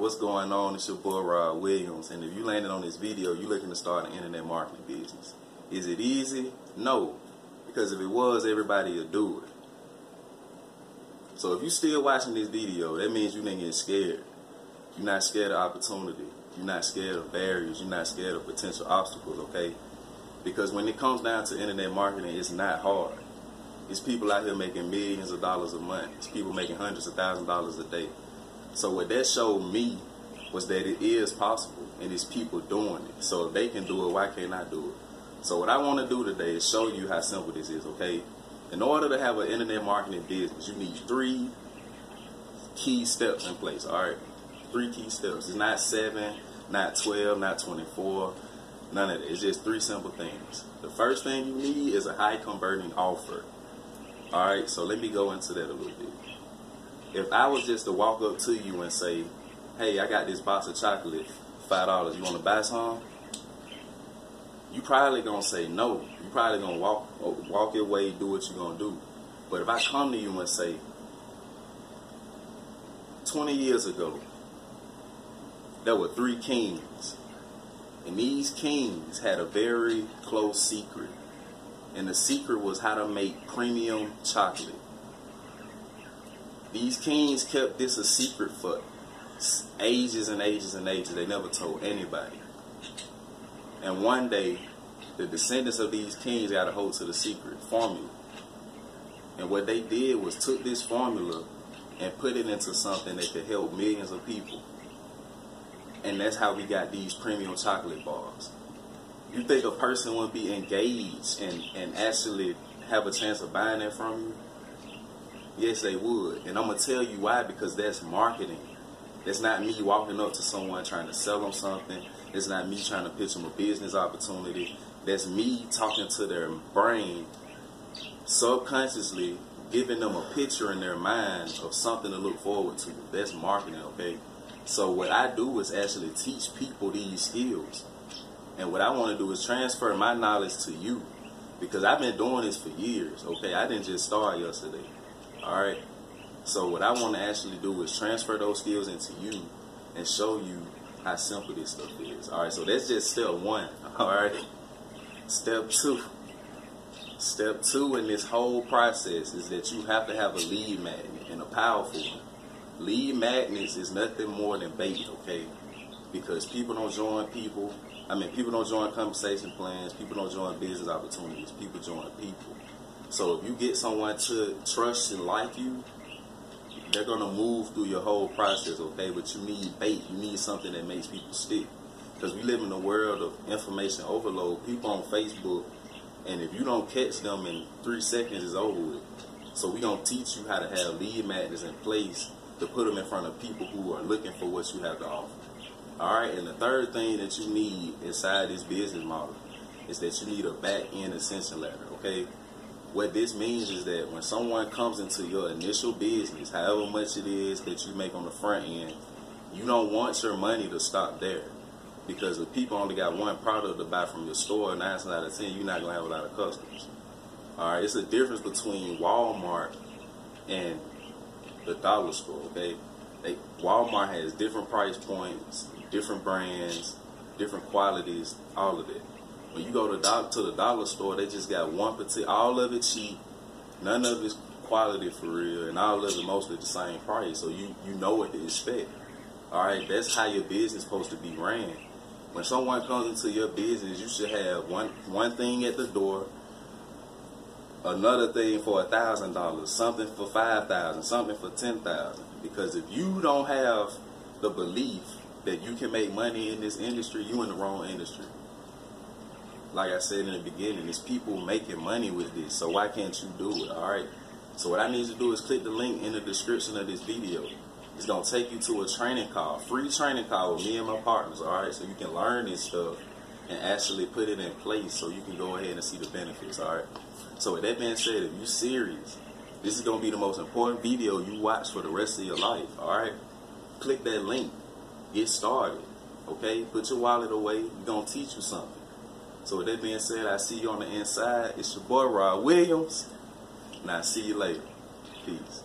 what's going on? It's your boy Rod Williams, and if you landed on this video, you're looking to start an internet marketing business. Is it easy? No, because if it was, everybody would do it. So if you're still watching this video, that means you didn't get scared. You're not scared of opportunity. You're not scared of barriers. You're not scared of potential obstacles, okay? Because when it comes down to internet marketing, it's not hard. It's people out here making millions of dollars a month. It's people making hundreds of thousands of dollars a day. So what that showed me was that it is possible, and it's people doing it. So if they can do it, why can't I do it? So what I want to do today is show you how simple this is, okay? In order to have an internet marketing business, you need 3 key steps in place, all right? 3 key steps. It's not 7, not 12, not 24, none of that. It's just 3 simple things. The first thing you need is a high converting offer. All right, so let me go into that a little bit. If I was just to walk up to you and say, hey, I got this box of chocolate, $5, you want to buy some? You probably going to say no. You probably going to walk your way, do what you're going to do. But if I come to you and say, 20 years ago, there were 3 kings. And these kings had a very close secret. And the secret was how to make premium chocolate. These kings kept this a secret for ages and ages and ages. They never told anybody. And one day, the descendants of these kings got a hold to the secret formula. And what they did was took this formula and put it into something that could help millions of people. And that's how we got these premium chocolate bars. You think a person would be engaged and actually have a chance of buying that from you? Yes, they would. And I'm going to tell you why, because that's marketing. That's not me walking up to someone trying to sell them something. It's not me trying to pitch them a business opportunity. That's me talking to their brain, subconsciously giving them a picture in their mind of something to look forward to. That's marketing, okay? So what I do is actually teach people these skills. And what I want to do is transfer my knowledge to you, because I've been doing this for years, okay? I didn't just start yesterday, all right? So what I want to actually do is transfer those skills into you and show you how simple this stuff is, all right? So that's just step 1, all right? Step 2. Step 2 in this whole process is that you have to have a lead magnet, and a powerful one. Lead magnets is nothing more than bait, okay? Because people don't join people. People don't join conversation plans. People don't join business opportunities. People join people. So if you get someone to trust and like you, they're going to move through your whole process, okay? But you need bait. You need something that makes people stick. Because we live in a world of information overload. People on Facebook, and if you don't catch them in 3 seconds, it's over with. So we're going to teach you how to have lead magnets in place to put them in front of people who are looking for what you have to offer. Alright, and the third thing that you need inside this business model is that you need a back-end ascension ladder, okay? What this means is that when someone comes into your initial business, however much it is that you make on the front end, you don't want your money to stop there. Because if people only got one product to buy from your store, 9 times out of 10, you're not going to have a lot of customers. Alright, it's a difference between Walmart and the dollar store, okay? Walmart has different price points, different brands, different qualities, all of it. When you go to the dollar store, they just got one particular, all of it cheap, none of it's quality for real, and all of it mostly the same price, so you know what to expect. Alright, that's how your business is supposed to be ran. When someone comes into your business, you should have one thing at the door, another thing for $1,000, something for $5,000, something for $10,000. Because if you don't have the belief that you can make money in this industry, you're in the wrong industry. Like I said in the beginning, there's people making money with this, so why can't you do it, alright? So what I need you to do is click the link in the description of this video. It's going to take you to a training call, free training call with me and my partners, alright? So you can learn this stuff and actually put it in place so you can go ahead and see the benefits, alright? So with that being said, if you're serious, this is going to be the most important video you watch for the rest of your life, alright? Click that link. Get started, okay? Put your wallet away. We're going to teach you something. So with that being said, I see you on the inside. It's your boy, Rod Williams, and I'll see you later. Peace.